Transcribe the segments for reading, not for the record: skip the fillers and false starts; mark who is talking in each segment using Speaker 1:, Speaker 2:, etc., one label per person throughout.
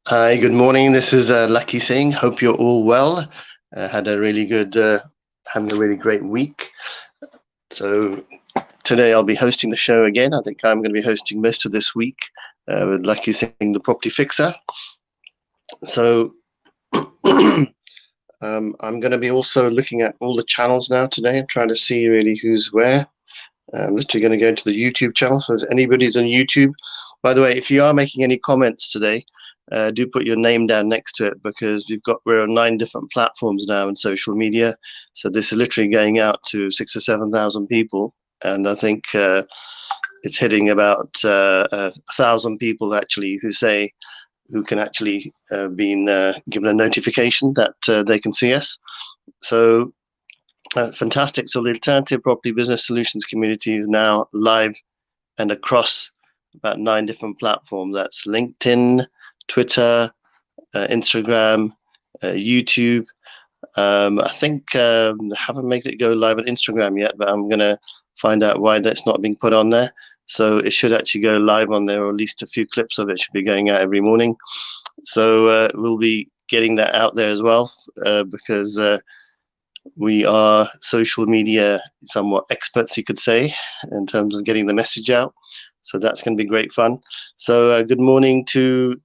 Speaker 1: Hi, good morning. This is Lakhi Singh. Hope you're all well. Had a really good, having a really great week. So today I'll be hosting the show again. I think I'm going to be hosting most of this week with Lakhi Singh, the property fixer. So I'm going to be also looking at all the channels now today and trying to see really who's where. I'm literally going to go into the YouTube channel. So if anybody's on YouTube, by the way, if you are making any comments today, do put your name down next to it, because we're on 9 different platforms now in social media. So this is literally going out to 6,000 or 7,000 people, and I think it's hitting about 1,000 people actually who can actually been given a notification that they can see us. So fantastic. So the alternative property business solutions community is now live and across about 9 different platforms. That's LinkedIn, Twitter, Instagram, YouTube. I think I haven't made it go live on Instagram yet, but I'm going to find out why that's not being put on there. So it should actually go live on there, or at least a few clips of it should be going out every morning. So we'll be getting that out there as well, because we are social media somewhat experts, you could say, in terms of getting the message out. So that's going to be great fun. So good morning to,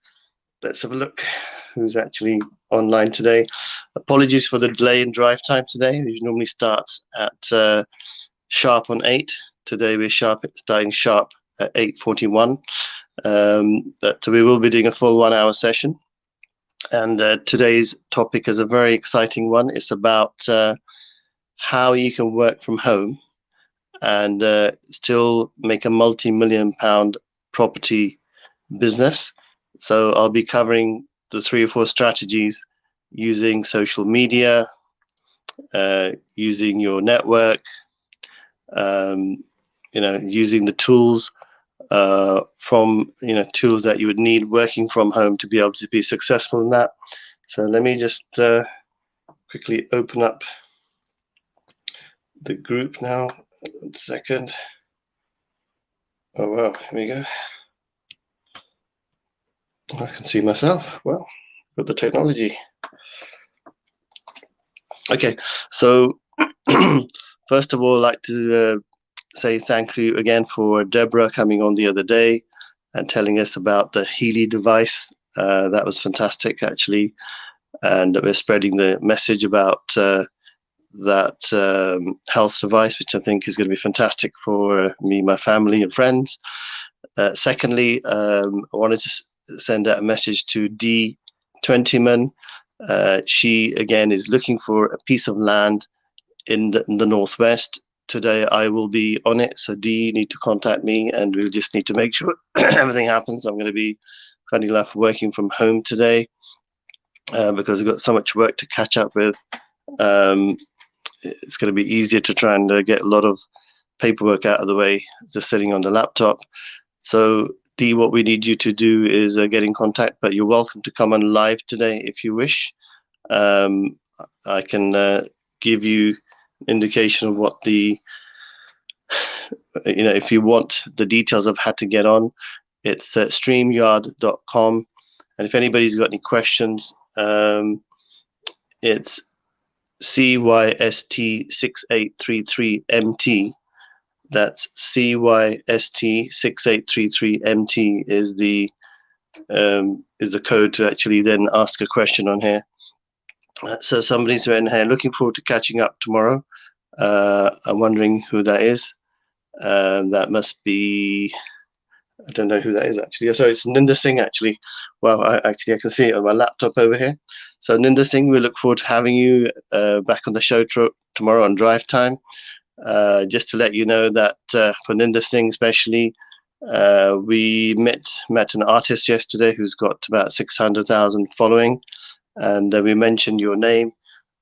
Speaker 1: let's have a look who's actually online today. Apologies for the delay in drive time today. We normally start at sharp on 8. Today we're starting sharp at 8:41. But we will be doing a full 1 hour session. And today's topic is a very exciting one. It's about how you can work from home and still make a multi-million pound property business. So I'll be covering the 3 or 4 strategies using social media, using your network, using the tools from tools that you would need working from home to be able to be successful in that. So let me just quickly open up the group now. 1 second. Oh wow, here we go. I can see myself. Well, got the technology. Okay, so first of all, I'd like to say thank you again for Deborah coming on the other day and telling us about the Healy device. That was fantastic, actually. And we're spreading the message about that health device, which I think is going to be fantastic for me, my family, and friends. Secondly, I wanted to send out a message to Dee Twentyman. She, again, is looking for a piece of land in the Northwest. Today I will be on it, so Dee, you need to contact me, and we'll just need to make sure everything happens. I'm going to be, funny enough, working from home today because I've got so much work to catch up with. It's going to be easier to try and get a lot of paperwork out of the way just sitting on the laptop. So Dee, what we need you to do is get in contact, but you're welcome to come on live today if you wish. I can give you indication of what the, if you want the details of how to get on, it's streamyard.com. And if anybody's got any questions, it's CYST6833MT. That's CYST6833MT is the code to actually then ask a question on here. So somebody's in here. Looking forward to catching up tomorrow. I'm wondering who that is. That must be, I don't know who that is actually. So it's Ninda Singh actually. Well, I can see it on my laptop over here. So Ninda Singh, we look forward to having you back on the show tomorrow on drive time. Just to let you know that for Ninda Singh especially, we met an artist yesterday who's got about 600,000 following, and we mentioned your name.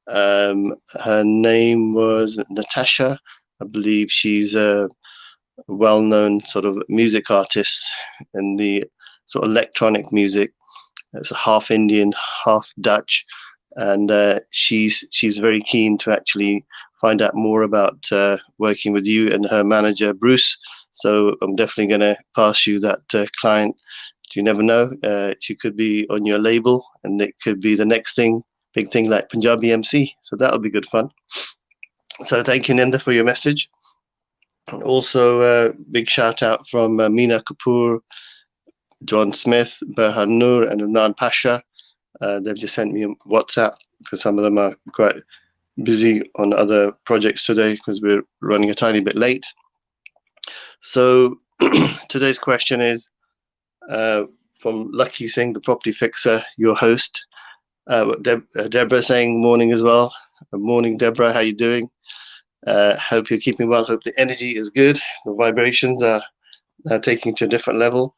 Speaker 1: Her name was Natasha. I believe she's a well-known sort of music artist in the sort of electronic music. It's half Indian, half Dutch, and she's very keen to actually find out more about working with you and her manager Bruce. So I'm definitely going to pass you that client You never know. She could be on your label, and it could be the next thing, big thing like Punjabi MC. So that'll be good fun. So thank you, Ninda, for your message. And also, big shout out from Meena Kapoor, John Smith, Berhan Noor, and Adnan Pasha. They've just sent me a WhatsApp because some of them are quite busy on other projects today because we're running a tiny bit late. So today's question is from Lakhi Singh, the property fixer, your host. Deborah saying morning as well. Morning, Deborah. How you doing? Hope you're keeping well. Hope the energy is good. The vibrations are now taking to a different level.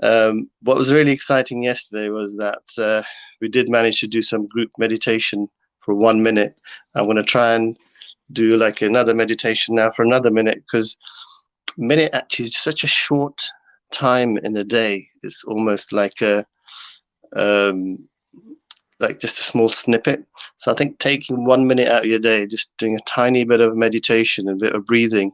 Speaker 1: What was really exciting yesterday was that we did manage to do some group meditation for 1 minute. I'm going to try and do like another meditation now for another minute, because a minute actually is such a short time in the day. It's almost like just a small snippet. So I think taking 1 minute out of your day, just doing a tiny bit of meditation, a bit of breathing,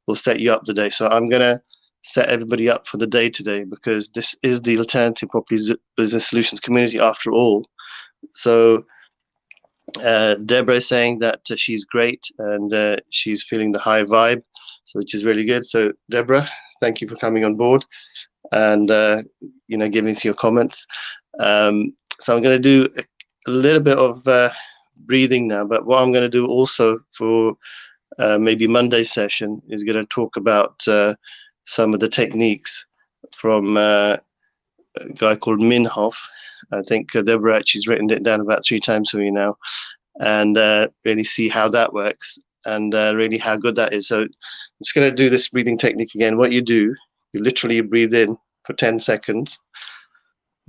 Speaker 1: will set you up today. So I'm going to set everybody up for the day today, because this is the Alternative Property Business Solutions community after all. So Deborah is saying that she's great and she's feeling the high vibe, so which is really good. So Deborah, thank you for coming on board and giving us your comments. So I'm going to do a little bit of breathing now, but what I'm going to do also for maybe Monday's session is going to talk about some of the techniques from a guy called Minhoff. I think Deborah actually's written it down about 3 times for me now, and really see how that works and really how good that is. So I'm just going to do this breathing technique again. What you do, you literally breathe in for 10 seconds.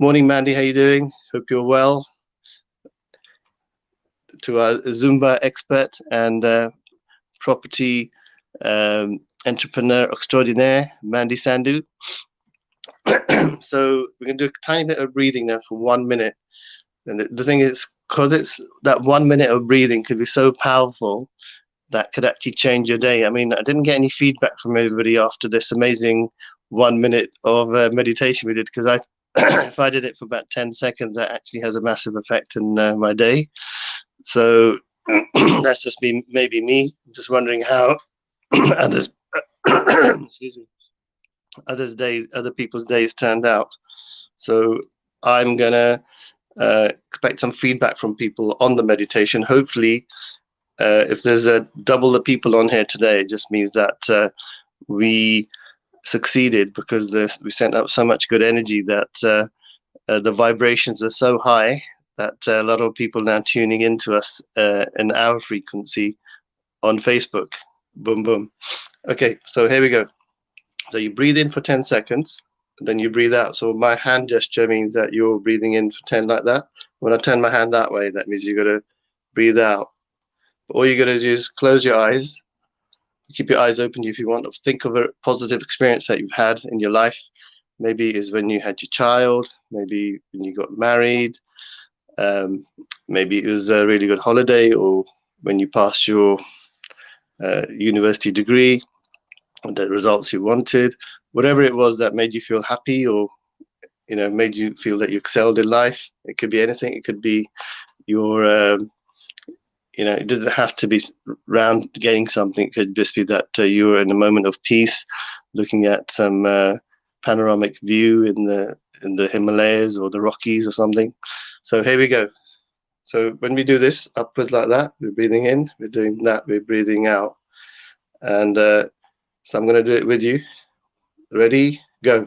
Speaker 1: Morning, Mandy, how you doing? Hope you're well. To our Zumba expert and property entrepreneur extraordinaire, Mandy Sandhu. So we're going to do a tiny bit of breathing now for 1 minute. And the thing is, because it's that 1 minute of breathing could be so powerful that could actually change your day. I mean, I didn't get any feedback from everybody after this amazing 1 minute of meditation we did, because if I did it for about 10 seconds, that actually has a massive effect in my day. So that's just maybe me. I'm just wondering how others, excuse me, other people's days turned out. So I'm gonna expect some feedback from people on the meditation. Hopefully, if there's double the people on here today, it just means that we succeeded, because we sent up so much good energy that the vibrations are so high that a lot of people now tuning into us in our frequency on Facebook. Boom, boom. Okay, so here we go. So you breathe in for 10 seconds, then you breathe out. So my hand gesture means that you're breathing in for 10 like that. When I turn my hand that way, that means you got to breathe out. All you got to do is close your eyes. Keep your eyes open if you want. Think of a positive experience that you've had in your life. Maybe it is when you had your child, maybe when you got married, maybe it was a really good holiday, or when you passed your university degree, the results you wanted, whatever it was that made you feel happy, or made you feel that you excelled in life. It could be anything. It could be your it doesn't have to be around getting something. It could just be that you were in a moment of peace, looking at some panoramic view in the Himalayas or the Rockies or something. So here we go. So when we do this upwards like that, we're breathing in, we're doing that, we're breathing out. And so I'm going to do it with you. Ready? Go.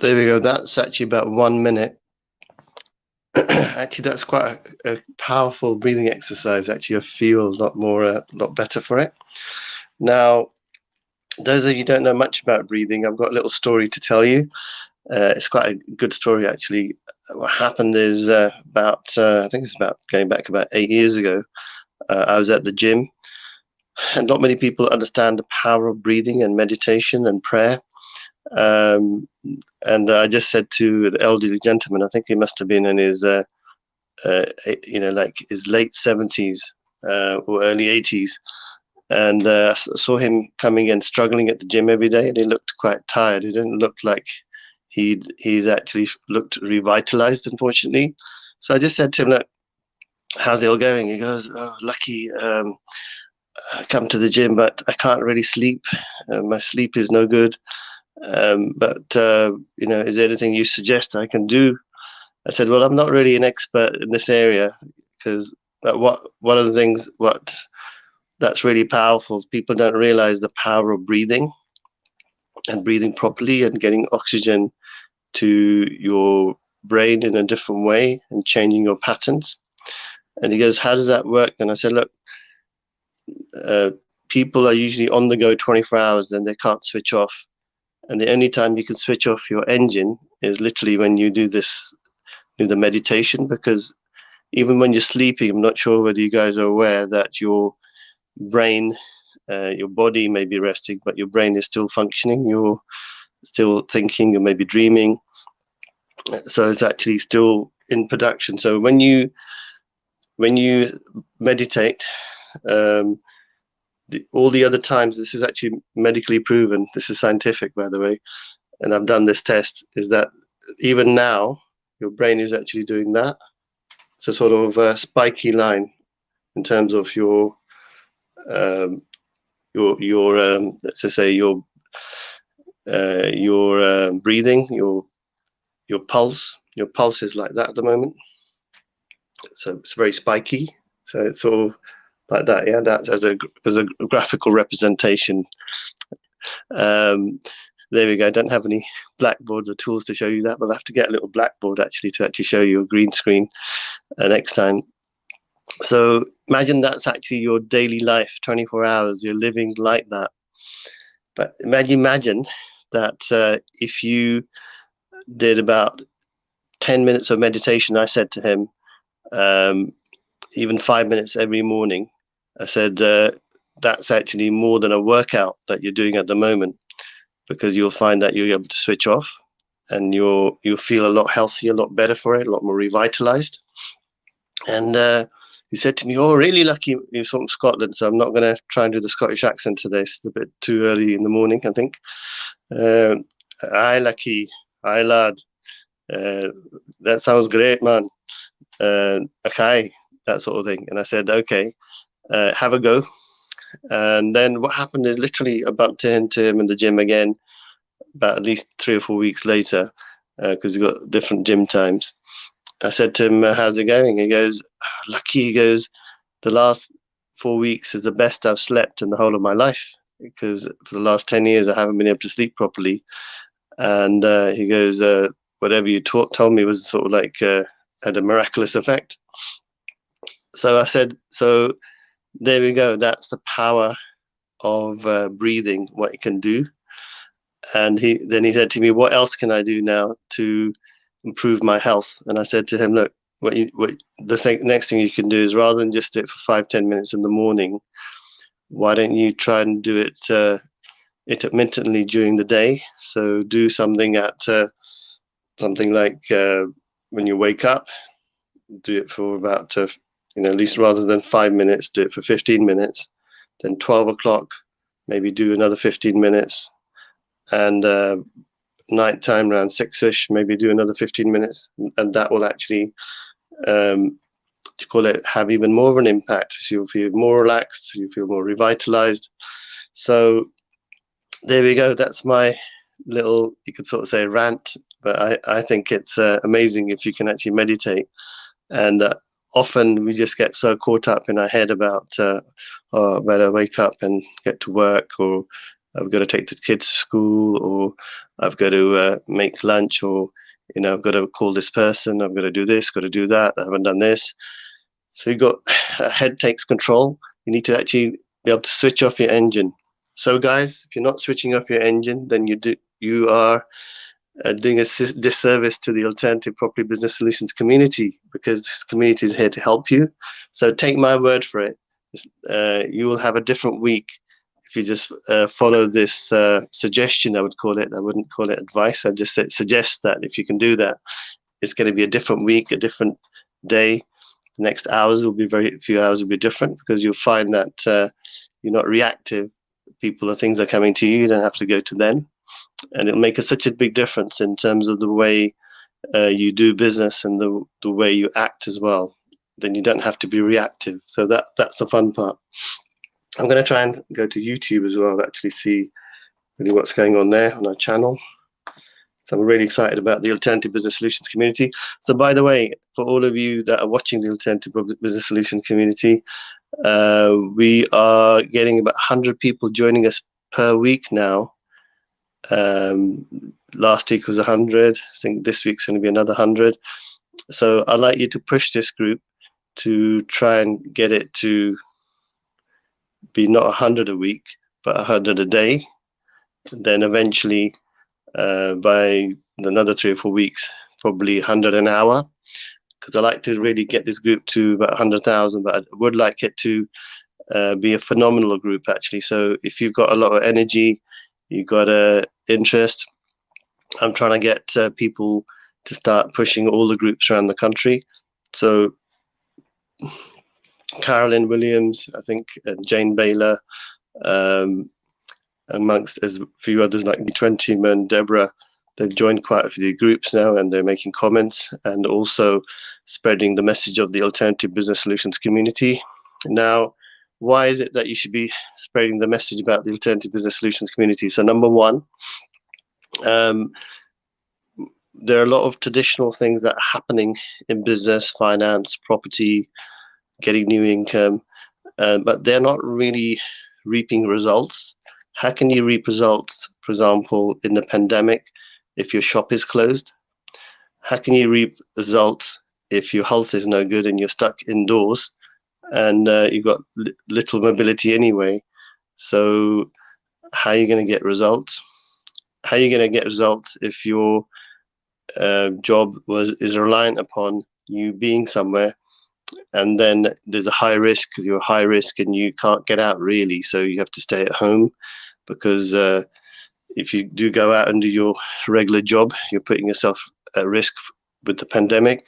Speaker 1: There we go. That's actually about 1 minute. Actually, that's quite a powerful breathing exercise. Actually, I feel a lot better for it. Now, those of you who don't know much about breathing, I've got a little story to tell you. It's quite a good story, actually. What happened is I think it's about going back about 8 years ago. I was at the gym, and not many people understand the power of breathing and meditation and prayer. And I just said to an elderly gentleman, I think he must have been in his, like his late 70s or early 80s, and I saw him coming in struggling at the gym every day, and he looked quite tired. He didn't look like he's actually looked revitalized, unfortunately. So I just said to him, look, how's it all going? He goes, oh, Lucky, I come to the gym, but I can't really sleep. My sleep is no good. But is there anything you suggest I can do? I said, well, I'm not really an expert in this area, because one of the things that's really powerful, people don't realize the power of breathing and breathing properly and getting oxygen to your brain in a different way and changing your patterns. And he goes, how does that work? And I said, look, people are usually on the go 24 hours, then they can't switch off. And the only time you can switch off your engine is literally when you do the meditation, because even when you're sleeping, I'm not sure whether you guys are aware that your brain, your body may be resting, but your brain is still functioning. You're still thinking, you may be dreaming. So it's actually still in production. So when you meditate, all the other times, this is actually medically proven, this is scientific, by the way, and I've done this test, is that even now, your brain is actually doing that. It's a sort of a spiky line in terms of your let's just say your breathing, your pulse. Your pulse is like that at the moment. So it's very spiky. So it's sort of like that, yeah. That's as a graphical representation. There we go. I don't have any blackboards or tools to show you that, but I'll have to get a little blackboard actually to actually show you a green screen next time. So imagine that's actually your daily life, 24 hours. You're living like that. But imagine that if you did about 10 minutes of meditation, I said to him, even 5 minutes every morning, I said, that's actually more than a workout that you're doing at the moment, because you'll find that you're able to switch off and you'll feel a lot healthier, a lot better for it, a lot more revitalized. And he said to me, oh, really, Lucky, you're from Scotland, so I'm not going to try and do the Scottish accent today. It's a bit too early in the morning, I think. Aye, Lucky, aye, lad. That sounds great, man. Okay, that sort of thing. And I said, okay, have a go. And then what happened is literally I bumped into him in the gym again about at least 3 or 4 weeks later, because we've got different gym times. I said to him, how's it going? He goes, Lucky, he goes, the last 4 weeks is the best I've slept in the whole of my life, because for the last 10 years I haven't been able to sleep properly. And he goes, whatever you told me was sort of like had a miraculous effect. So I said, so there we go. That's the power of breathing, what it can do. And then he said to me, what else can I do now to improve my health? And I said to him, look, the next thing you can do is, rather than just do it for 5-10 minutes in the morning, why don't you try and do it intermittently during the day? So do something at something like when you wake up, do it for about at least, rather than 5 minutes, do it for 15 minutes. Then 12 o'clock, maybe do another 15 minutes. And night time around 6ish, maybe do another 15 minutes. And that will actually, have even more of an impact. So you'll feel more relaxed, you feel more revitalized. So there we go. That's my little, you could sort of say, rant. But I think it's amazing if you can actually meditate. And often we just get so caught up in our head about, I better wake up and get to work, or I've got to take the kids to school, or I've got to make lunch, or I've got to call this person, I've got to do this, got to do that, I haven't done this. So you've got head takes control. You need to actually be able to switch off your engine. So guys, if you're not switching off your engine, then you are doing a disservice to the alternative property business solutions community, because this community is here to help you. So take my word for it. You will have a different week if you just follow this suggestion, I would call it. I wouldn't call it advice. I just suggest that if you can do that, it's going to be a different week, a different day. The next few hours will be different, because you'll find that you're not reactive. Things are coming to you. You don't have to go to them, and it'll make such a big difference in terms of the way you do business and the way you act as well. Then you don't have to be reactive. So that's the fun part. I'm going to try and go to YouTube as well, actually see really what's going on there on our channel. So I'm really excited about the Alternative Business Solutions community. So by the way, for all of you that are watching the Alternative Business Solutions community, we are getting about 100 people joining us per week now. Last week was 100. I think this week's going to be another 100. So I'd like you to push this group to try and get it to be not 100 a week, but 100 a day. And then eventually, by another 3 or 4 weeks, probably 100 an hour, because I like to really get this group to about 100,000, but I would like it to be a phenomenal group, actually. So if you've got a lot of energy, you've got interest, I'm trying to get people to start pushing all the groups around the country. So Carolyn Williams, I think, and Jane Baylor, amongst a few others like Twentyman and Deborah, they've joined quite a few groups now, and they're making comments and also spreading the message of the Alternative Business Solutions community. Now, why is it that you should be spreading the message about the Alternative Business Solutions community? So number one, there are a lot of traditional things that are happening in business, finance, property, getting new income, but they're not really reaping results. How can you reap results, for example, in the pandemic, if your shop is closed? How can you reap results if your health is no good and you're stuck indoors and you've got little mobility anyway? So how are you going to get results? How are you going to get results if your job is reliant upon you being somewhere, and then there's a high risk, you're high risk and you can't get out really, so you have to stay at home, because if you do go out and do your regular job, you're putting yourself at risk with the pandemic.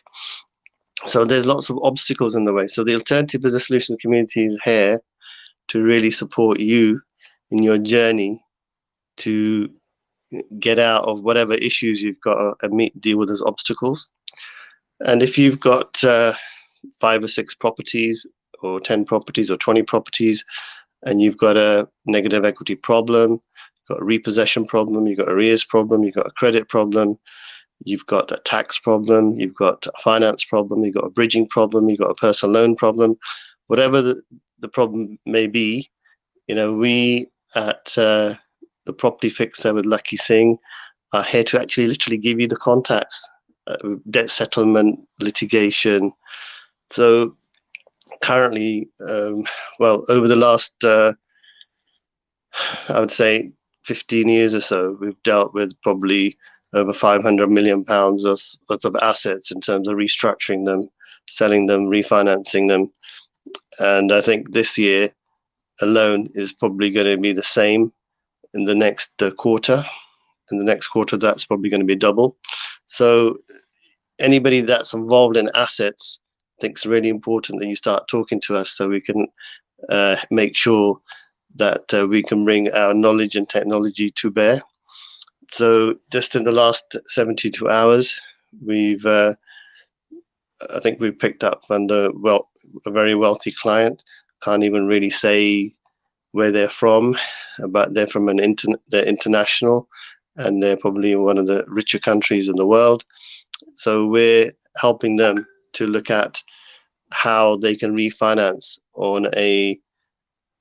Speaker 1: So there's lots of obstacles in the way. So the Alternative Business Solutions community is here to really support you in your journey to get out of whatever issues you've got and deal with those obstacles. And if you've got 5 or 6 properties, or 10 properties, or 20 properties, and you've got a negative equity problem, you've got a repossession problem, you've got arrears problem, you've got a credit problem, you've got a tax problem, you've got a finance problem, you've got a bridging problem, you've got a personal loan problem, whatever the problem may be, we at the Property Fixer with Lakhi Singh are here to actually literally give you the contacts, debt settlement, litigation. So currently, over the last, I would say 15 years or so, we've dealt with probably over £500 million of assets in terms of restructuring them, selling them, refinancing them. And I think this year alone is probably going to be the same in the next quarter. In the next quarter, that's probably going to be double. So anybody that's involved in assets, I think it's really important that you start talking to us, so we can make sure that we can bring our knowledge and technology to bear. So just in the last 72 hours, I think we've picked up a very wealthy client. Can't even really say where they're from, but they're from they're international, and they're probably one of the richer countries in the world. So we're helping them to look at how they can refinance on a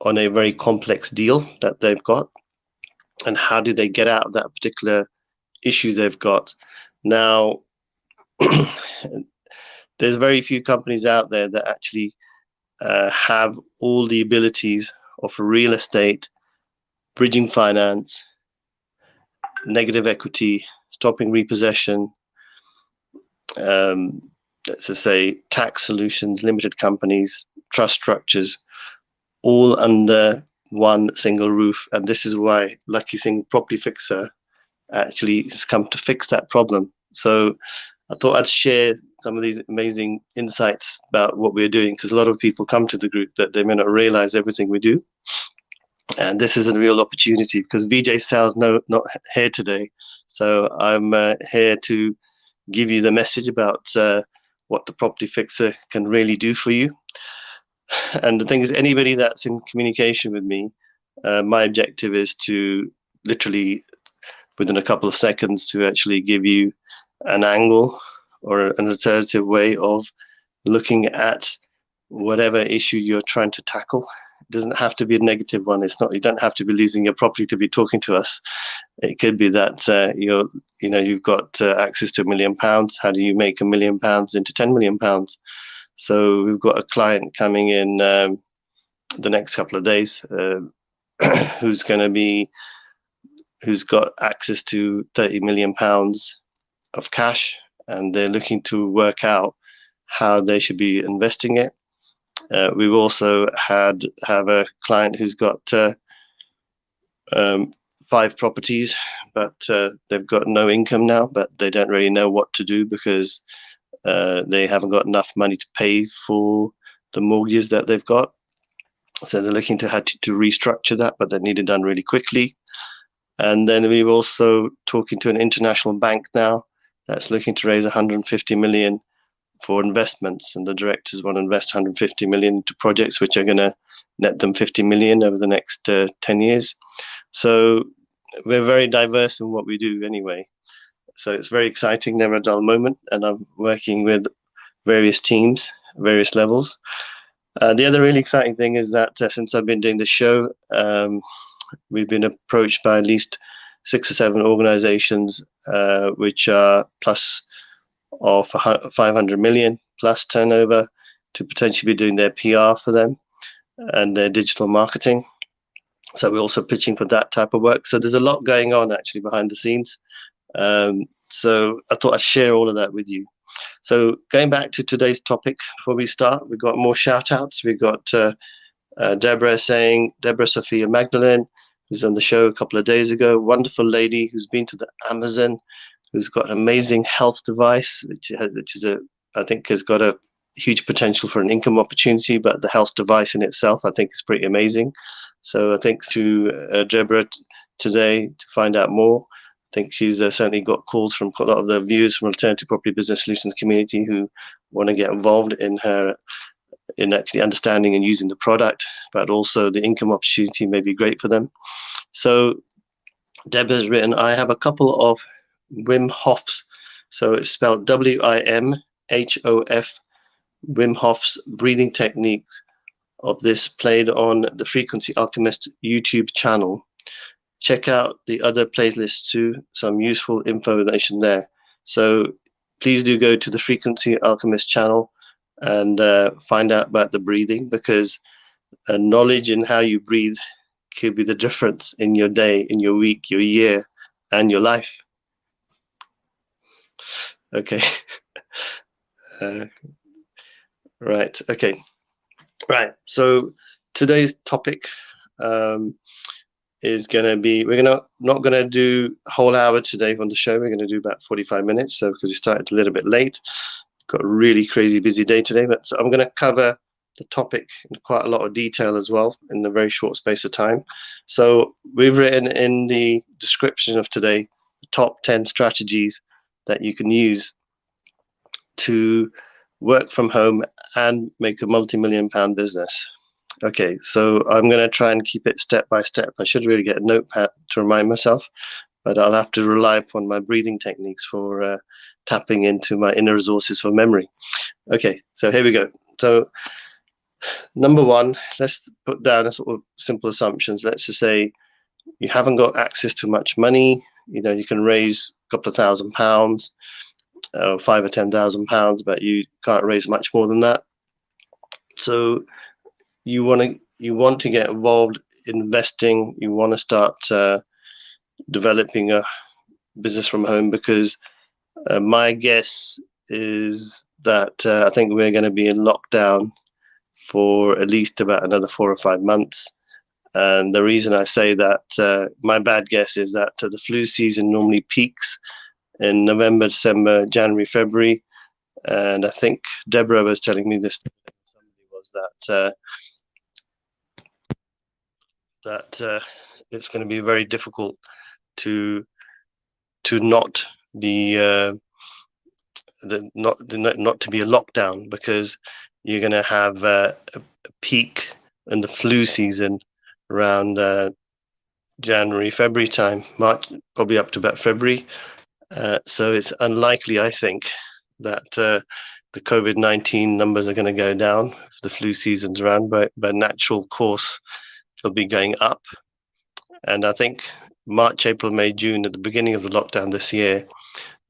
Speaker 1: very complex deal that they've got, and how do they get out of that particular issue they've got. Now, there's very few companies out there that actually have all the abilities of real estate, bridging finance, negative equity, stopping repossession, let's just say tax solutions, limited companies, trust structures, all under one single roof. And this is why Lakhi Singh Property Fixer actually has come to fix that problem. So I thought I'd share some of these amazing insights about what we're doing, because a lot of people come to the group that they may not realize everything we do. And this is a real opportunity, because VJ Sal's not here today. So I'm here to give you the message about what the Property Fixer can really do for you. And the thing is, anybody that's in communication with me, my objective is to literally, within a couple of seconds, to actually give you an angle or an alternative way of looking at whatever issue you're trying to tackle. It doesn't have to be a negative one. It's not, you don't have to be losing your property to be talking to us. It could be that you've got access to £1 million. How do you make £1 million into £10 million? So we've got a client coming in the next couple of days who's got access to £30 million of cash, and they're looking to work out how they should be investing it. We've also have a client who's got 5 properties, but they've got no income now, but they don't really know what to do, because they haven't got enough money to pay for the mortgages that they've got. So they're looking to restructure that, but they need it done really quickly. And then we're also talking to an international bank now that's looking to raise 150 million for investments, and the directors want to invest 150 million into projects which are going to net them 50 million over the next 10 years. So we're very diverse in what we do anyway. So it's very exciting, never a dull moment, and I'm working with various teams, various levels. The other really exciting thing is that since I've been doing the show, we've been approached by at least 6 or 7 organizations which are plus of 500 million plus turnover, to potentially be doing their PR for them and their digital marketing. So we're also pitching for that type of work. So there's a lot going on actually behind the scenes. So I thought I'd share all of that with you. So going back to today's topic, before we start, we've got more shout outs. We've got Deborah Sophia Magdalene, who's on the show a couple of days ago, wonderful lady who's been to the Amazon, who's got an amazing health device, which I think has got a huge potential for an income opportunity, but the health device in itself, I think, is pretty amazing. So I think to Deborah today to find out more. I think she's certainly got calls from a lot of the viewers from Alternative Property Business Solutions community who want to get involved in actually understanding and using the product, but also the income opportunity may be great for them. So Deborah's written, I have a couple of Wim Hof's, so it's spelled WIMHOF, Wim Hof's breathing techniques of this played on the Frequency Alchemist YouTube channel. Check out the other playlists too, some useful information there. So please do go to the Frequency Alchemist channel and find out about the breathing, because knowledge in how you breathe could be the difference in your day, in your week, your year, and your life. Okay. Right. Okay. Right. So today's topic is going to be, we're not going to do a whole hour today on the show. We're going to do about 45 minutes. So because we started a little bit late, got a really crazy busy day today, but so I'm going to cover the topic in quite a lot of detail as well in a very short space of time. So we've written in the description of today, the top 10 strategies that you can use to work from home and make a multi-million-pound business. Okay, so I'm going to try and keep it step by step. I should really get a notepad to remind myself, but I'll have to rely upon my breathing techniques for tapping into my inner resources for memory. Okay, so here we go. So number one, let's put down a sort of simple assumptions. Let's just say you haven't got access to much money. You know, you can raise couple of £1,000, £5,000 or £10,000, but you can't raise much more than that. So you want to get involved investing. You want to start developing a business from home, because my guess is that I think we're going to be in lockdown for at least about another 4 or 5 months. And the reason I say that, my bad guess is that the flu season normally peaks in November, December, January, February. And I think Deborah was telling me this, was that it's going to be very difficult to not be not to be a lockdown, because you're going to have a peak in the flu season around January, February time, March, probably up to about February. So it's unlikely, I think, that the COVID-19 numbers are going to go down if the flu season's around. By natural course, they'll be going up. And I think March, April, May, June, at the beginning of the lockdown this year,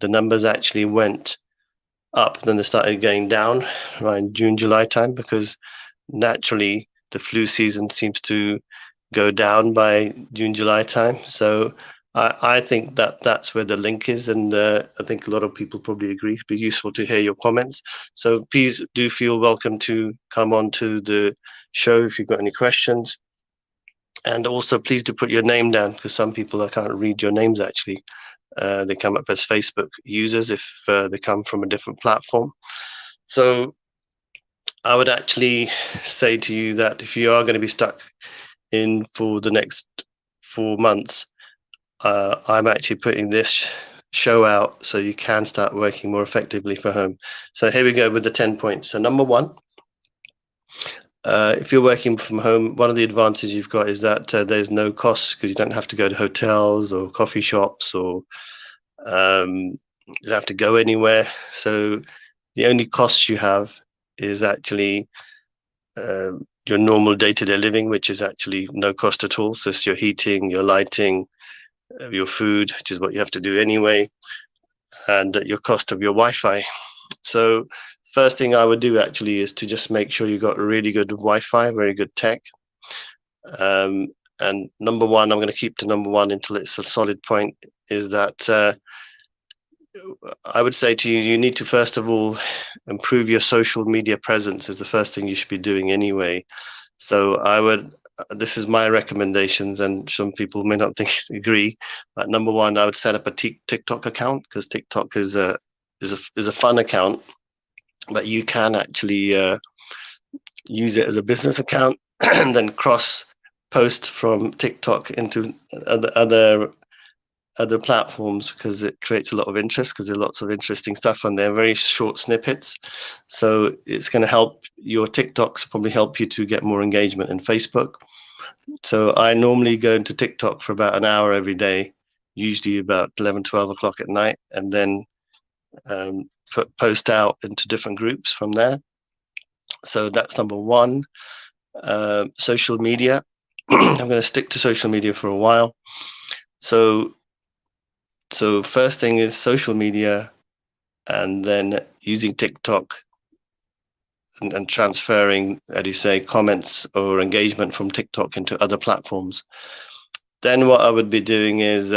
Speaker 1: the numbers actually went up, then they started going down around June, July time, because naturally the flu season seems to go down by June, July time. So I think that that's where the link is, and I think a lot of people probably agree. It'd be useful to hear your comments. So please do feel welcome to come on to the show if you've got any questions. And also please do put your name down, because some people, I can't read your names actually. They come up as Facebook users if they come from a different platform. So I would actually say to you that if you are going to be stuck in for the next 4 months, I'm actually putting this show out so you can start working more effectively for home. So here we go with the 10 points. So number one, if you're working from home, one of the advantages you've got is that there's no costs, because you don't have to go to hotels or coffee shops, or you don't have to go anywhere. So the only costs you have is actually your normal day-to-day living, which is actually no cost at all. So it's your heating, your lighting, your food, which is what you have to do anyway, and your cost of your Wi-Fi. So first thing I would do actually is to just make sure you got really good Wi-Fi, very good tech. And number one, I'm going to keep to number one until it's a solid point, is that I would say to you, you need to first of all improve your social media presence, is the first thing you should be doing anyway. So I would, this is my recommendations, and some people may not agree, but number one, I would set up a TikTok account, because TikTok is a fun account, but you can actually use it as a business account and then cross post from TikTok into other platforms, because it creates a lot of interest, because there's lots of interesting stuff on there, very short snippets. So it's going to help your TikToks, probably help you to get more engagement in Facebook. So I normally go into TikTok for about an hour every day, usually about 11, 12 o'clock at night, and then post out into different groups from there. So that's number one. Social media. I'm going to stick to social media for a while. So first thing is social media, and then using TikTok and transferring, as you say, comments or engagement from TikTok into other platforms. Then what I would be doing is,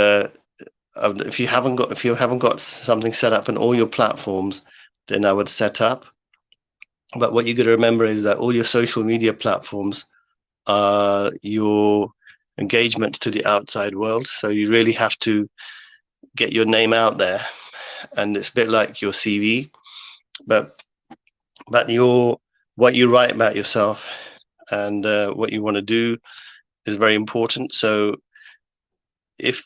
Speaker 1: if you haven't got something set up in all your platforms, then I would set up. But what you got to remember is that all your social media platforms are your engagement to the outside world. So you really have to get your name out there, and it's a bit like your CV, but what you write about yourself and what you want to do is very important. So if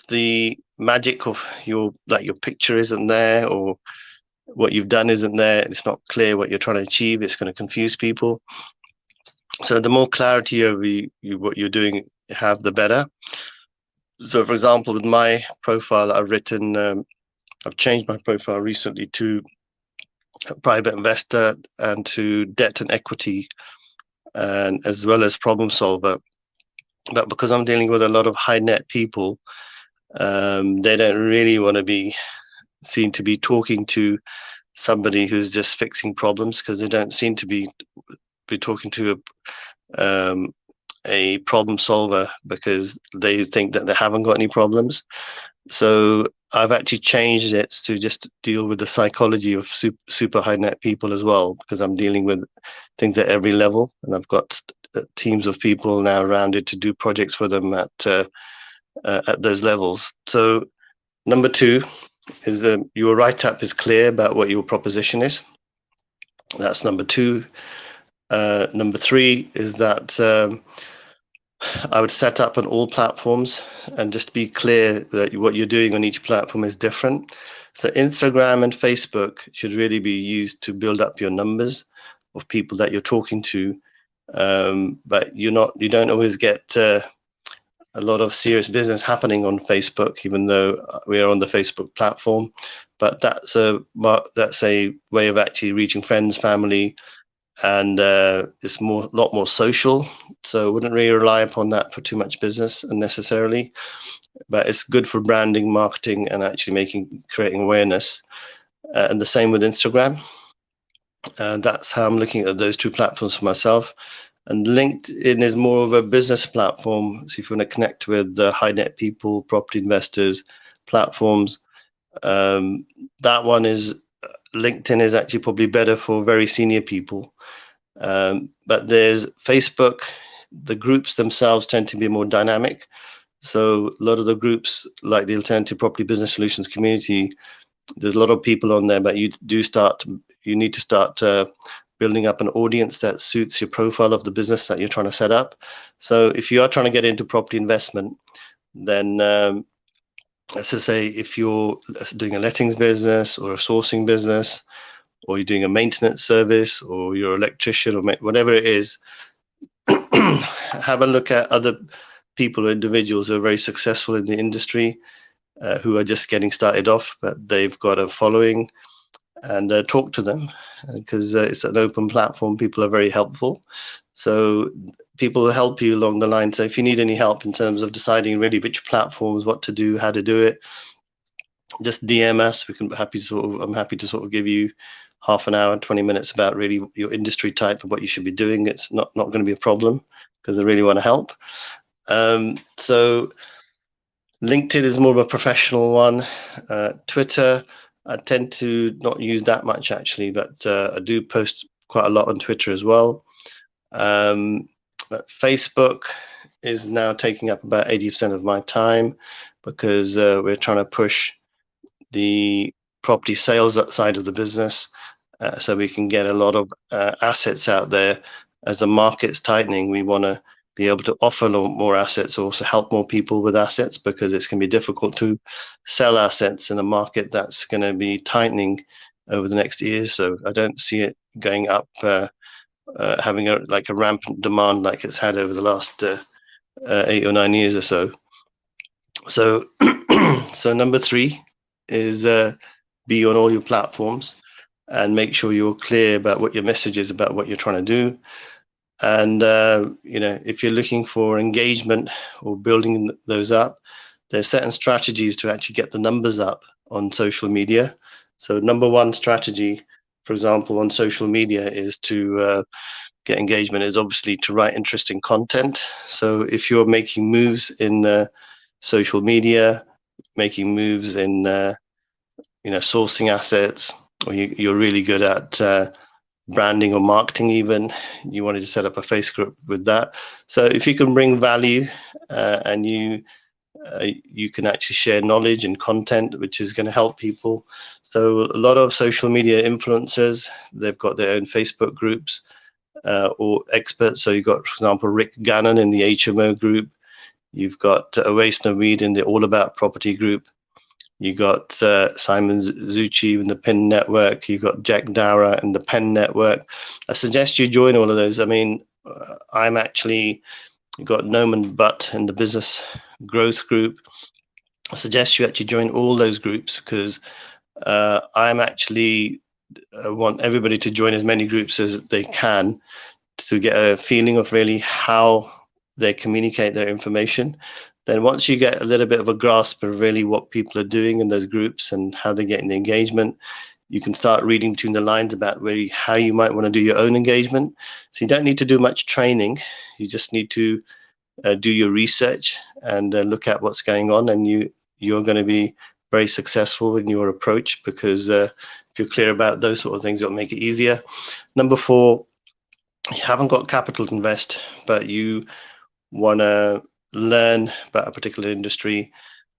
Speaker 1: the magic of your picture isn't there, or what you've done isn't there, it's not clear what you're trying to achieve, it's going to confuse people. So the more clarity over what you're doing have, the better. So for example, with my profile, I've changed my profile recently to a private investor and to debt and equity, and as well as problem solver. But because I'm dealing with a lot of high net people, They don't really want to be seen to be talking to somebody who's just fixing problems, because they don't seem to be talking to a problem solver, because they think that they haven't got any problems. So I've actually changed it to just deal with the psychology of super high net people as well, because I'm dealing with things at every level, and I've got teams of people now around it to do projects for them at those levels. So number 2 is your write-up is clear about what your proposition is. That's number 2. Number 3 is that I would set up on all platforms and just be clear that what you're doing on each platform is different. So Instagram and Facebook should really be used to build up your numbers of people that you're talking to, but you don't always get a lot of serious business happening on Facebook, even though we are on the Facebook platform. But that's a way of actually reaching friends, family, and it's a lot more social. So I wouldn't really rely upon that for too much business unnecessarily, but it's good for branding, marketing, and actually creating awareness. And the same with Instagram. And that's how I'm looking at those 2 platforms for myself. And LinkedIn is more of a business platform. So if you want to connect with the high net people, property investors, platforms, that one is LinkedIn is actually probably better for very senior people. But there's Facebook. The groups themselves tend to be more dynamic. So a lot of the groups, like the Alternative Property Business Solutions community, there's a lot of people on there, but you need to start building up an audience that suits your profile of the business that you're trying to set up. So if you are trying to get into property investment, then let's just say if you're doing a lettings business or a sourcing business, or you're doing a maintenance service, or you're an electrician, or whatever it is, have a look at other people or individuals who are very successful in the industry, who are just getting started off, but they've got a following, and talk to them, because it's an open platform. People are very helpful. So people will help you along the line. So if you need any help in terms of deciding really which platforms, what to do, how to do it, just DM us. I'm happy to sort of give you half an hour, 20 minutes about really your industry type and what you should be doing. It's not going to be a problem, because I really want to help. So LinkedIn is more of a professional one. Twitter, I tend to not use that much actually, but I do post quite a lot on Twitter as well. But Facebook is now taking up about 80% of my time, because we're trying to push the property sales side of the business, so we can get a lot of assets out there. As the market's tightening, we want to be able to offer a lot more assets, also help more people with assets, because it's going to be difficult to sell assets in a market that's going to be tightening over the next years. So I don't see it going up, having a rampant demand like it's had over the last 8 or 9 years or so. So, so number 3 is be on all your platforms and make sure you're clear about what your message is, about what you're trying to do. And if you're looking for engagement or building those up, there's certain strategies to actually get the numbers up on social media. So number 1 strategy, for example, on social media is to get engagement, is obviously to write interesting content. So if you're making moves in social media, making moves in sourcing assets, or you're really good at branding or marketing, even you wanted to set up a Facebook with that. So if you can bring value, and you can actually share knowledge and content, which is going to help people. So a lot of social media influencers, they've got their own Facebook groups, or experts. So you've got, for example, Rick Gannon in the HMO group. You've got Awais Naveed in the All About Property group. You got Simon Zucci in the PIN network. You got Jack Dara in the PEN network. I suggest you join all of those. I mean, I'm actually got Noman Butt in the business growth group. I suggest you actually join all those groups, because I'm actually want everybody to join as many groups as they can, to get a feeling of really how they communicate their information. Then once you get a little bit of a grasp of really what people are doing in those groups and how they're getting the engagement, you can start reading between the lines about how you might want to do your own engagement. So you don't need to do much training. You just need to do your research and look at what's going on, and you're going to be very successful in your approach, because if you're clear about those sort of things, it'll make it easier. Number 4, you haven't got capital to invest, but you want to learn about a particular industry,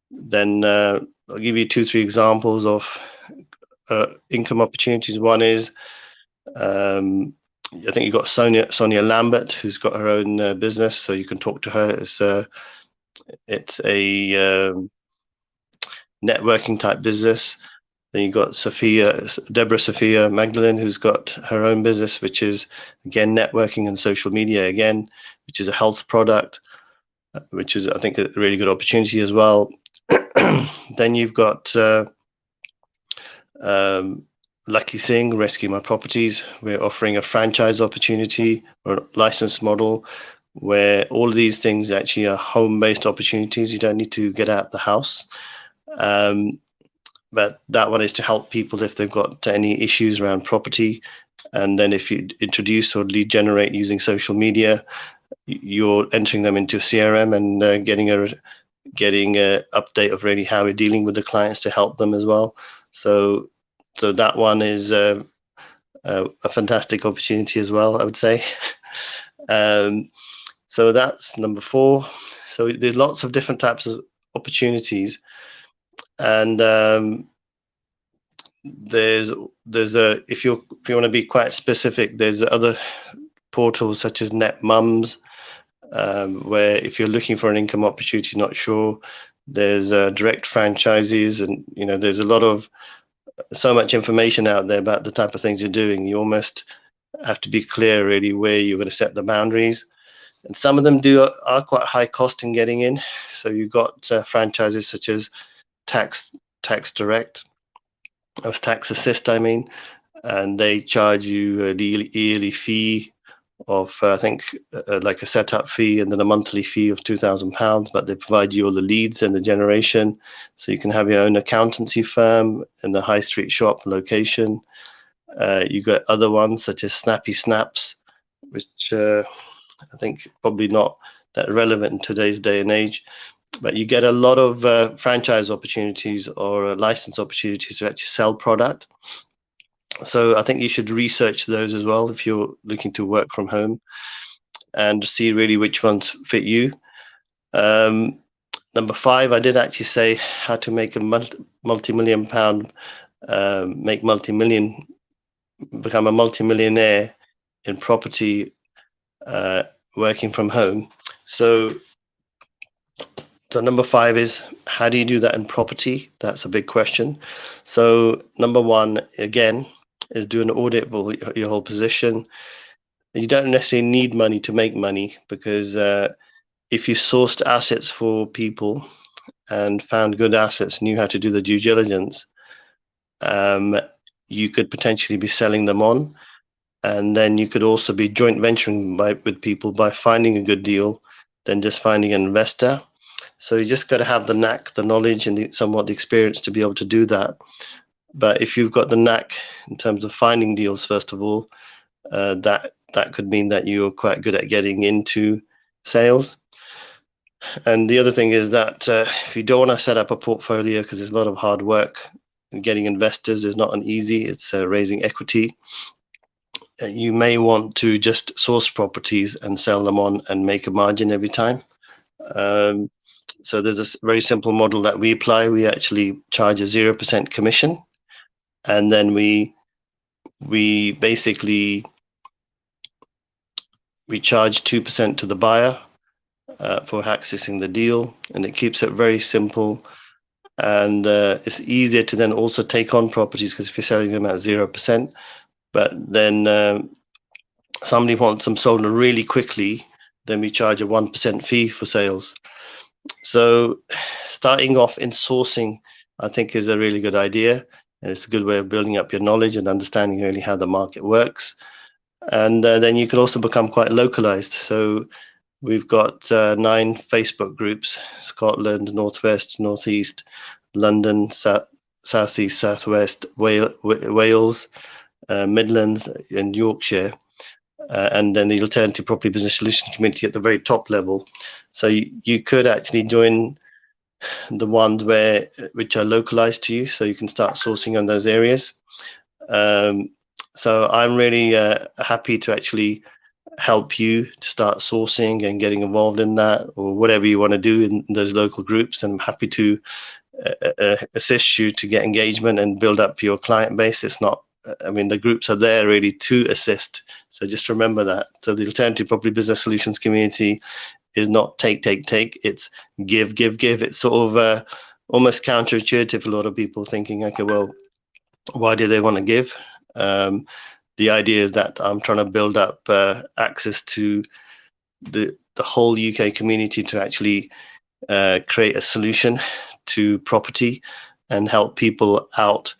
Speaker 1: then I'll give you 2-3 examples of income opportunities. One is, I think you've got Sonia Lambert, who's got her own business, so you can talk to her. It's a networking type business. Then you've got Deborah Sophia Magdalene, who's got her own business, which is, again, networking and social media, again, which is a health product, which is, I think, a really good opportunity as well. Then you've got Lakhi Singh, Rescue My Properties. We're offering a franchise opportunity or a license model where all of these things actually are home-based opportunities. You don't need to get out of the house. But that one is to help people if they've got any issues around property. And then if you introduce or lead generate using social media, you're entering them into CRM and getting a update of really how we're dealing with the clients to help them as well. So that one is a fantastic opportunity as well, I would say. So that's number 4. So there's lots of different types of opportunities, and there's if you want to be quite specific, there's other portals such as NetMums, where if you're looking for an income opportunity, not sure, there's direct franchises, and there's so much information out there about the type of things you're doing. You almost have to be clear really where you're going to set the boundaries, and some of them are quite high cost in getting in. So you've got franchises such as Tax Direct, Tax Assist, I mean, and they charge you a yearly fee of I think like a setup fee and then a monthly fee of £2,000, but they provide you all the leads and the generation, so you can have your own accountancy firm in the high street shop location. You got other ones such as Snappy Snaps, which I think probably not that relevant in today's day and age, but you get a lot of franchise opportunities or license opportunities to actually sell product. So I think you should research those as well if you're looking to work from home, and see really which ones fit you. Number 5, I did actually say how to make a multi-million pound, become a multi-millionaire in property, working from home. So number 5 is, how do you do that in property? That's a big question. So number 1, again, is do an audit of your whole position. You don't necessarily need money to make money, because if you sourced assets for people and found good assets, knew how to do the due diligence, you could potentially be selling them on. And then you could also be joint venturing with people by finding a good deal, then just finding an investor. So you just got to have the knack, the knowledge, and somewhat the experience to be able to do that. But if you've got the knack in terms of finding deals, first of all, that could mean that you're quite good at getting into sales. And the other thing is that if you don't want to set up a portfolio, because there's a lot of hard work, and getting investors is not an easy, it's raising equity. You may want to just source properties and sell them on and make a margin every time. So there's a very simple model that we apply. We actually charge a 0% commission, and then we basically charge 2% to the buyer for accessing the deal, and it keeps it very simple. And it's easier to then also take on properties, because if you're selling them at 0%, but then somebody wants them sold really quickly, then we charge a 1% fee for sales. So starting off in sourcing, I think, is a really good idea, and it's a good way of building up your knowledge and understanding really how the market works. And then you can also become quite localized. So We've got 9 Facebook groups: Scotland, Northwest, Northeast, London, Southeast, Southwest, Wales, Midlands, and Yorkshire. And then the Alternative Property Business Solutions Community at the very top level. So you could actually join the ones which are localized to you, so you can start sourcing on those areas. So I'm really happy to actually help you to start sourcing and getting involved in that, or whatever you want to do in those local groups. And I'm happy to assist you to get engagement and build up your client base. It's not, I mean, the groups are there really to assist. So just remember that. So the Alternative Property Business Solutions community is not take. It's give. It's sort of almost counterintuitive. A lot of people thinking, okay, well, why do they want to give? The idea is that I'm trying to build up access to the whole UK community to actually create a solution to property and help people out,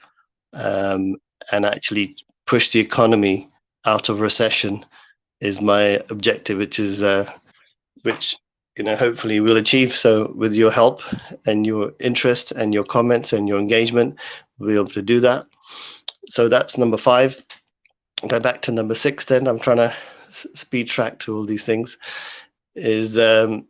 Speaker 1: and actually push the economy out of recession is my objective, which hopefully we'll achieve. So with your help and your interest and your comments and your engagement, we'll be able to do that. So that's number 5. Go back to number 6 then. I'm trying to speed track to all these things. Is so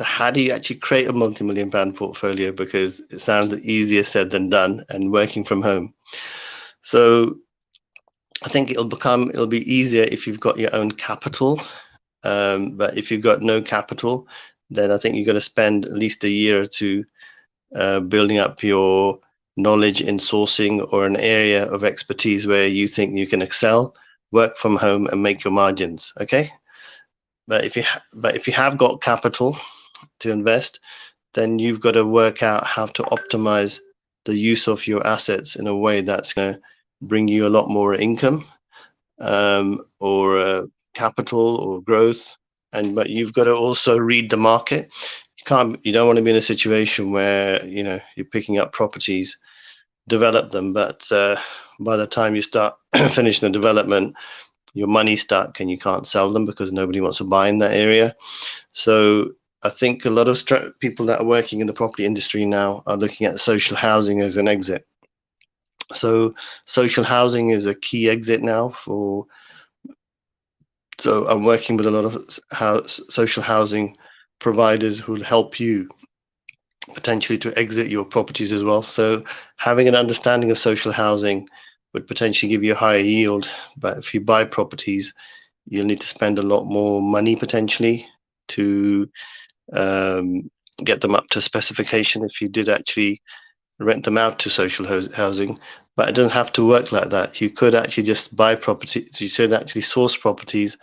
Speaker 1: how do you actually create a multi-million pound portfolio? Because it sounds easier said than done, and working from home. So I think it'll be easier if you've got your own capital. But if you've got no capital, then I think you've got to spend at least a year or two building up your knowledge in sourcing or an area of expertise where you think you can excel, work from home, and make your margins. Okay. But if you have got capital to invest, then you've got to work out how to optimize the use of your assets in a way that's going to bring you a lot more income, or capital or growth. But you've got to also read the market. You don't want to be in a situation where you're picking up properties, develop them, but by the time you start finishing the development, your money's stuck and you can't sell them because nobody wants to buy in that area. So I think a lot of people that are working in the property industry now are looking at social housing as an exit. So social housing is a key exit now so I'm working with a lot of social housing providers who will help you potentially to exit your properties as well. So having an understanding of social housing would potentially give you a higher yield. But if you buy properties, you'll need to spend a lot more money potentially to get them up to specification if you did actually rent them out to social housing. But it doesn't have to work like that. You could actually just buy properties. You should actually source properties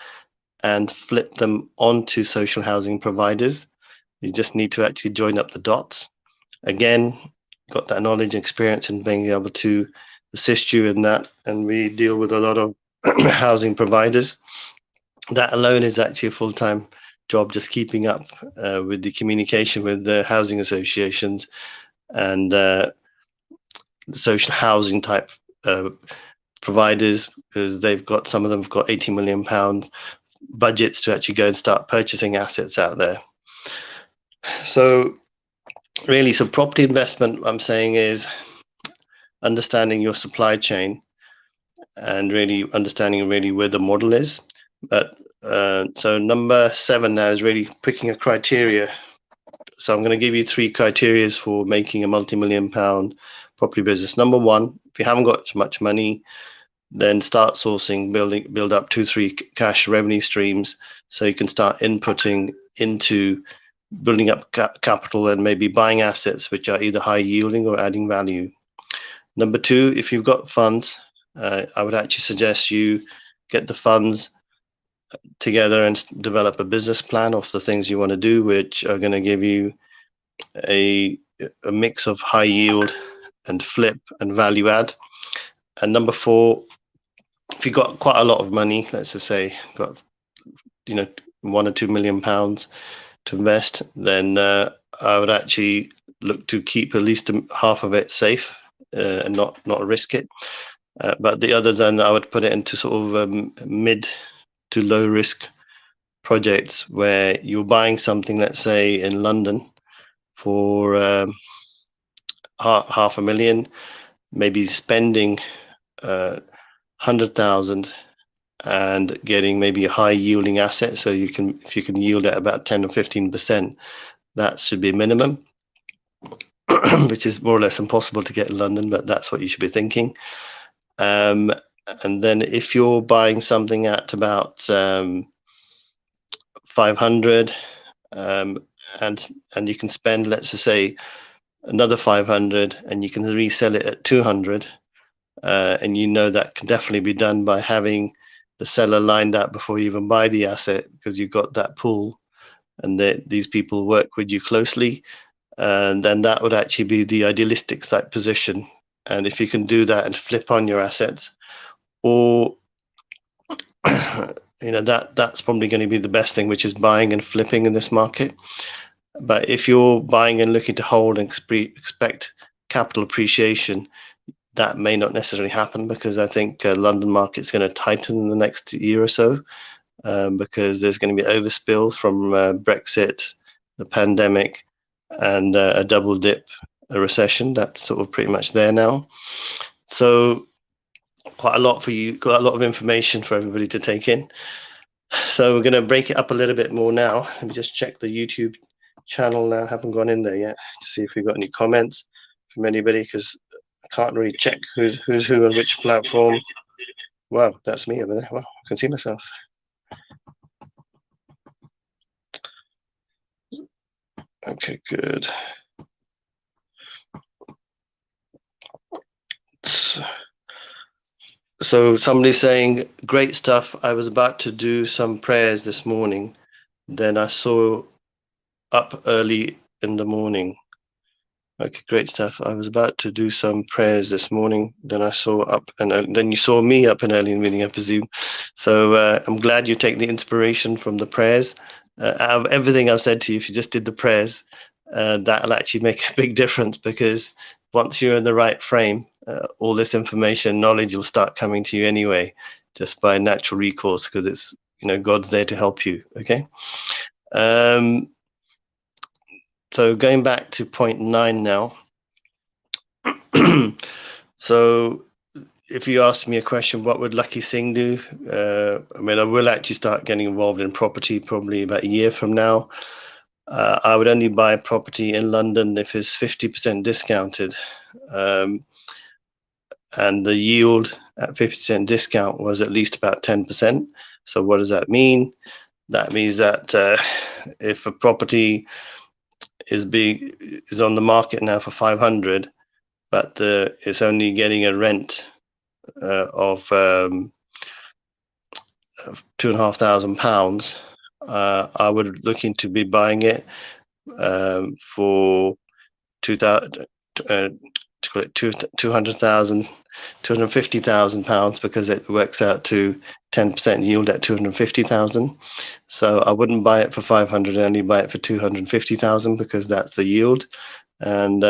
Speaker 1: and flip them onto social housing providers. You just need to actually join up the dots. Again, got that knowledge and experience in being able to assist you in that. And we deal with a lot of housing providers. That alone is actually a full-time job, just keeping up with the communication with the housing associations and the social housing type providers, because some of them have got £80 million budgets to actually go and start purchasing assets out there. So really, property investment, I'm saying, is understanding your supply chain and really understanding where the model is. But so number 7 now is really picking a criteria. So I'm going to give you 3 criteria for making a multi-million pound property business. Number 1, if you haven't got much money, then start sourcing, build up 2-3 cash revenue streams so you can start inputting into building up capital and maybe buying assets which are either high yielding or adding value. Number 2, if you've got funds, I would actually suggest you get the funds together and develop a business plan of the things you want to do, which are going to give you a mix of high yield and flip and value add. And number 4, if you've got quite a lot of money, let's just say got £1 or £2 million to invest, then I would actually look to keep at least half of it safe and not risk it. But the other, then I would put it into sort of mid to low risk projects where you're buying something, let's say in London, for $500,000, maybe spending 100,000 and getting maybe a high yielding asset. So you can, if you can yield at about 10 or 15%, that should be minimum, which is more or less impossible to get in London, but that's what you should be thinking. And then if you're buying something at about 500, and you can spend, let's just say, another 500, and you can resell it at 200, and you know that can definitely be done by having the seller lined up before you even buy the asset, because you've got that pool and these people work with you closely, and then that would actually be the idealistic type position. And if you can do that and flip on your assets, or that's probably going to be the best thing, which is buying and flipping in this market. But if you're buying and looking to hold and expect capital appreciation, that may not necessarily happen, because I think London market's going to tighten in the next year or so, because there's going to be overspill from Brexit, the pandemic, and a double dip, a recession that's sort of pretty much there now. So quite a lot of information for everybody to take in. So we're going to break it up a little bit more now. Let me just check the YouTube channel now. I haven't gone in there yet to see if we've got any comments from anybody, because I can't really check who's who on which platform. Wow, that's me over there. Wow, I can see myself. Okay, good. So somebody's saying, great stuff. I was about to do some prayers this morning. Then I saw up early in the morning. Okay, great stuff. I was about to do some prayers this morning. Then I saw up, and then you saw me up and early in the morning, I presume. So I'm glad you take the inspiration from the prayers. Out of everything I've said to you, if you just did the prayers, that'll actually make a big difference, because once you're in the right frame, all this information, knowledge will start coming to you anyway, just by natural recourse, because it's, God's there to help you. Okay. So going back to point 9 now. So if you ask me a question, what would Lakhi Singh do? I will actually start getting involved in property probably about a year from now. I would only buy property in London if it's 50% discounted. And the yield at 50% discount was at least about 10%. So what does that mean? That means that if a property is on the market now for 500, but it's only getting a rent of £2,500, I would look into be buying it for £250,000, because it works out to 10% yield at 250,000. So I wouldn't buy it for 500, only buy it for 250,000, because that's the yield, and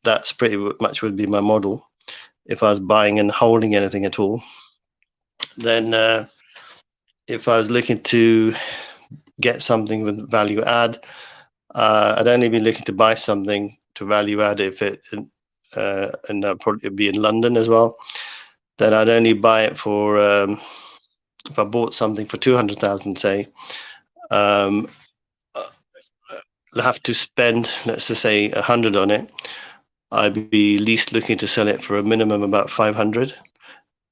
Speaker 1: that's pretty much would be my model if I was buying and holding anything at all. Then if I was looking to get something with value add, I'd only be looking to buy something to value add if it, and probably be in London as well. Then I'd only buy it for, if I bought something for 200,000, say, I'll have to spend, let's just say, 100 on it. I'd be at least looking to sell it for a minimum about 500.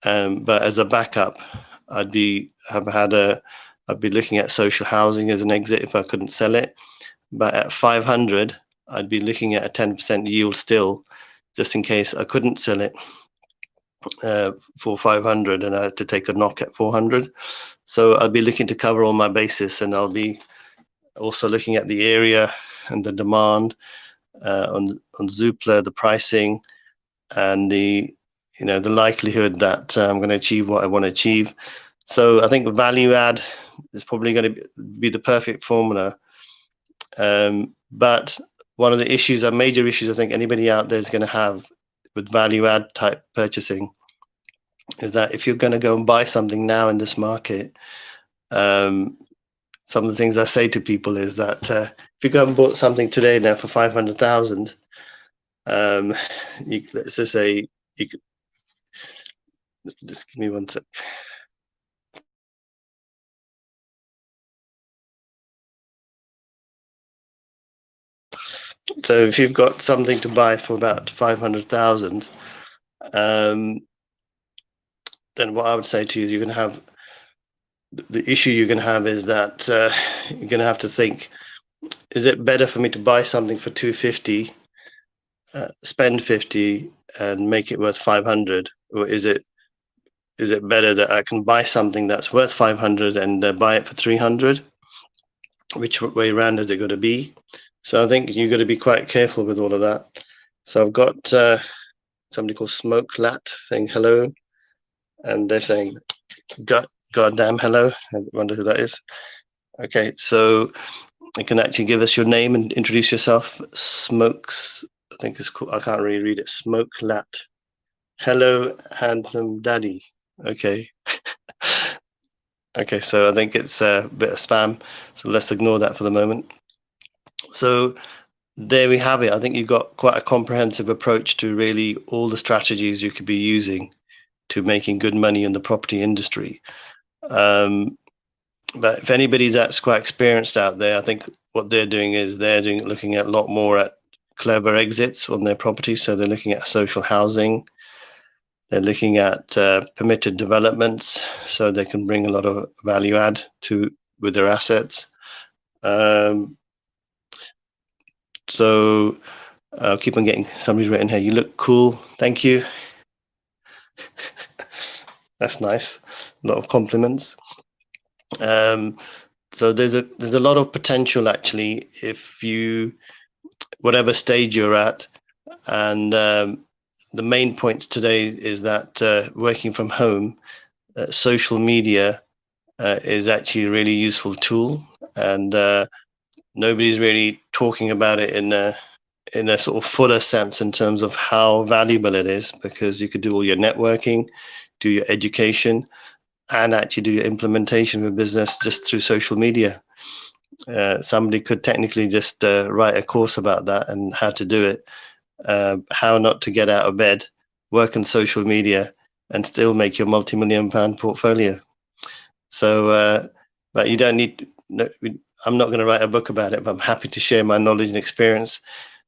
Speaker 1: But as a backup, I'd be looking at social housing as an exit if I couldn't sell it. But at 500, I'd be looking at a 10% yield still, just in case I couldn't sell it for 500 and I had to take a knock at 400. So I'll be looking to cover all my bases, and I'll be also looking at the area and the demand on Zoopla, the pricing, and the likelihood that I'm going to achieve what I want to achieve. So I think the value add is probably going to be the perfect formula. But one of the major issues I think anybody out there is going to have with value add type purchasing is that if you're going to go and buy something now in this market, some of the things I say to people is that if you go and bought something today now for 500,000, let's just say you could just give me one sec. So if you've got something to buy for about 500,000, then what I would say to you is you're going to have the issue you're going to have is that you're going to have to think, is it better for me to buy something for 250, spend 50 and make it worth 500, or is it better that I can buy something that's worth 500 and buy it for 300? Which way around is it going to be? So I think you've got to be quite careful with all of that. So I've got somebody called Smoke Lat saying hello, and they're saying goddamn hello. I wonder who that is. Okay, so you can actually give us your name and introduce yourself. Smokes, I think it's cool. I can't really read it. Smoke Lat. Hello, handsome daddy. Okay. Okay, so I think it's a bit of spam, so let's ignore that for the moment. So there we have it. I think you've got quite a comprehensive approach to really all the strategies you could be using to making good money in the property industry. But if anybody's that's quite experienced out there, I think what they're doing is looking at a lot more at clever exits on their property. So they're looking at social housing. They're looking at permitted developments, so they can bring a lot of value add with their assets. So I'll keep on getting somebody's written here. You look cool. Thank you. That's nice. A lot of compliments. So there's a lot of potential actually if you, whatever stage you're at, and the main point today is that working from home, social media is actually a really useful tool, and nobody's really talking about it in a sort of fuller sense in terms of how valuable it is, because you could do all your networking, do your education, and actually do your implementation of a business just through social media. Somebody could technically just write a course about that and how to do it, how not to get out of bed, work on social media, and still make your multi-million-pound portfolio. So, but you don't need. I'm not going to write a book about it, but I'm happy to share my knowledge and experience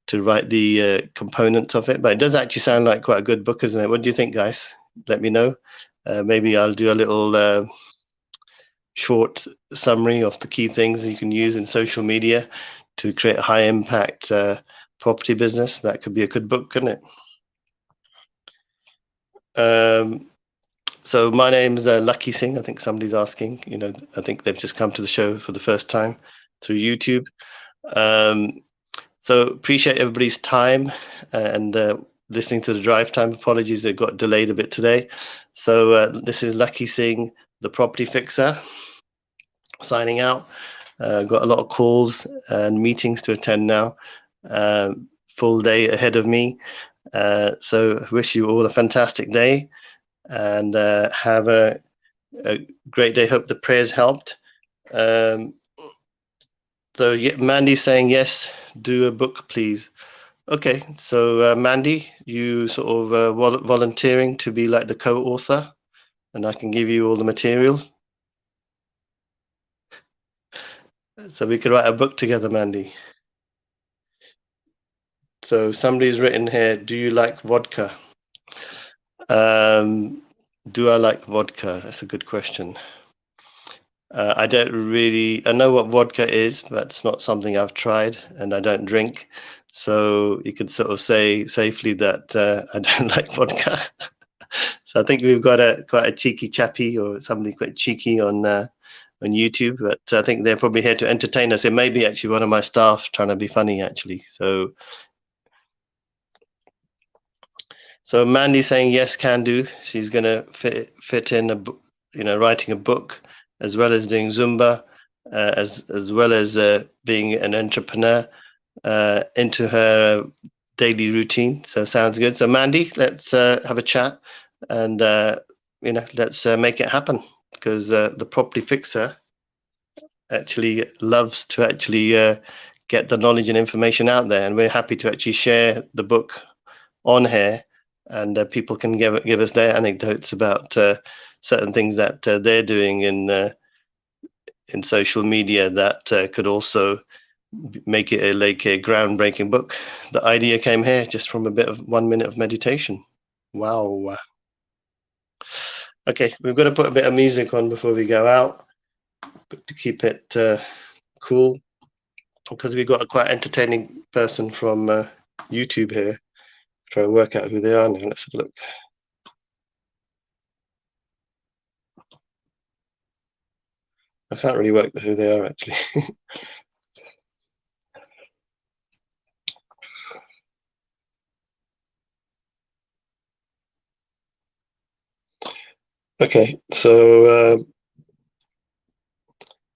Speaker 1: to write the components of it. But it does actually sound like quite a good book, isn't it? What do you think, guys? Let me know. Maybe I'll do a little short summary of the key things you can use in social media to create a high impact property business. That could be a good book, couldn't it? So my name is Lakhi Singh. I think somebody's asking. I think they've just come to the show for the first time through YouTube. So appreciate everybody's time and listening to the drive time. Apologies, it got delayed a bit today. So this is Lakhi Singh, the property fixer, signing out. Got a lot of calls and meetings to attend now. Full day ahead of me. So wish you all a fantastic day and have a great day. Hope the prayers helped. So yeah, Mandy's saying yes, do a book, please. Okay, so Mandy, you sort of volunteering to be like the co-author, and I can give you all the materials. So we could write a book together, Mandy. So somebody's written here, do you like vodka? Do I like vodka? That's a good question. I don't really, I know what vodka is, but it's not something I've tried, and I don't drink. So you could sort of say safely that I don't like vodka. So I think we've got quite a cheeky chappy or somebody quite cheeky on YouTube, but I think they're probably here to entertain us. It may be actually one of my staff trying to be funny, actually. So Mandy's saying yes, can do. She's going to fit in writing a book, as well as doing Zumba, as well as being an entrepreneur into her daily routine. So sounds good. So Mandy, let's have a chat and let's make it happen, because the property fixer actually loves to actually get the knowledge and information out there, and we're happy to actually share the book on here, and people can give us their anecdotes about certain things that they're doing in social media that could also make it like a groundbreaking book. The idea came here just from a bit of 1 minute of meditation. Wow. Okay, we've got to put a bit of music on before we go out, but to keep it cool, because we've got a quite entertaining person from YouTube here. Try to work out who they are now. Let's have a look. I can't really work out who they are actually. Okay, so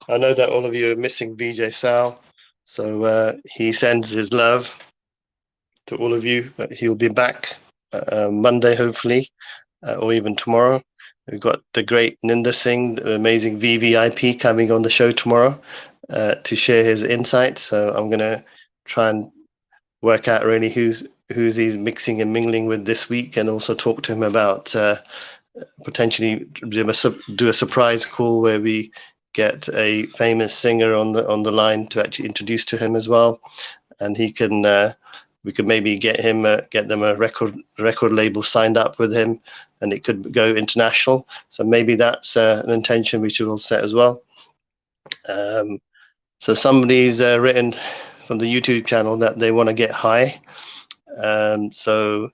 Speaker 1: I know that all of you are missing VJ Sal, so he sends his love to all of you. But he'll be back Monday, hopefully, or even tomorrow. We've got the great Singh, the amazing VVIP, coming on the show tomorrow to share his insights. So I'm going to try and work out really who's he's mixing and mingling with this week, and also talk to him about potentially do a surprise call where we get a famous singer on the line to actually introduce to him as well, and he can we could maybe get them a record label signed up with him, and it could go international. So maybe that's an intention we should all set as well. So somebody's written from the YouTube channel that they want to get high. So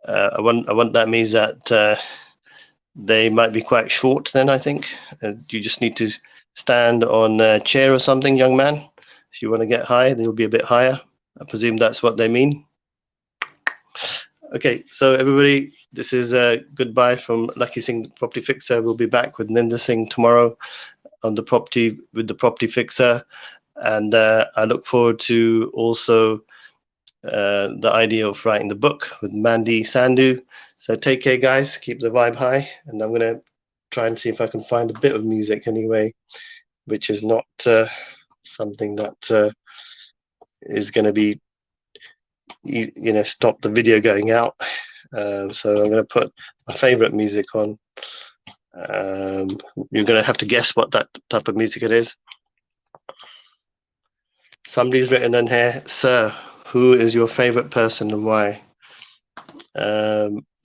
Speaker 1: I want that means that they might be quite short then, I think. You just need to stand on a chair or something, young man. If you want to get high, they'll be a bit higher. I presume that's what they mean. Okay, so everybody, this is goodbye from Lakhi Singh, the Property Fixer. We'll be back with Singh tomorrow on the Property Fixer. And I look forward to also the idea of writing the book with Mandy Sandhu. So take care, guys. Keep the vibe high. And I'm going to try and see if I can find a bit of music anyway, which is not something that is going to be, stop the video going out. So I'm going to put my favorite music on. You're going to have to guess what that type of music it is. Somebody's written in here, sir, who is your favorite person and why?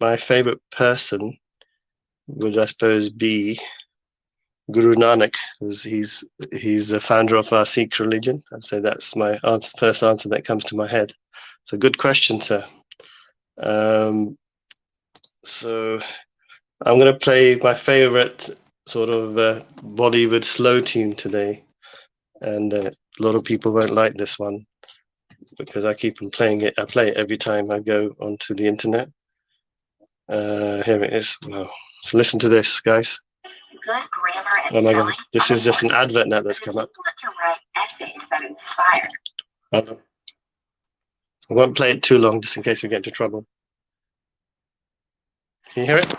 Speaker 1: My favorite person would, I suppose, be Guru Nanak, because he's the founder of our Sikh religion. I'd say that's my first answer that comes to my head. So good question, sir. So I'm going to play my favorite sort of Bollywood slow tune today, and a lot of people won't like this one because I keep on playing it. I play it every time I go onto the internet. Here it is. Wow. So listen to this, guys. Good grammar and oh my God, this is just an advert now that's come up. Want to write essays that inspire. I won't play it too long just in case we get into trouble. Can you hear it?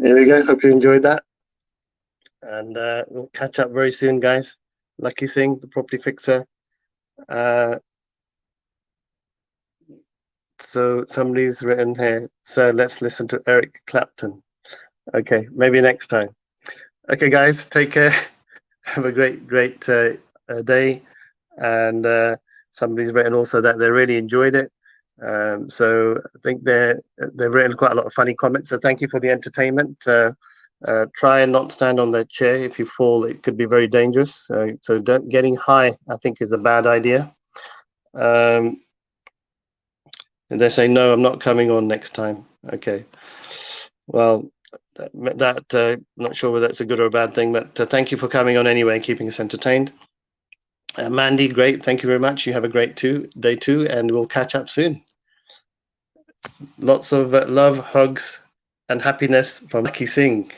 Speaker 1: There we go. Hope you enjoyed that. And we'll catch up very soon, guys. Lakhi Singh, the Property Fixer. So somebody's written here, so let's listen to Eric Clapton. Okay, maybe next time. Okay, guys, take care. Have a great day. And somebody's written also that they really enjoyed it. So I think they've written quite a lot of funny comments. So thank you for the entertainment. Try and not stand on that chair. If you fall, it could be very dangerous. So getting high, I think, is a bad idea. And they say, no, I'm not coming on next time. Okay. Well, Not sure whether that's a good or a bad thing, but thank you for coming on anyway and keeping us entertained. Mandy, great. Thank you very much. You have a great day too, and we'll catch up soon. Lots of love, hugs, and happiness from Lakhi Singh.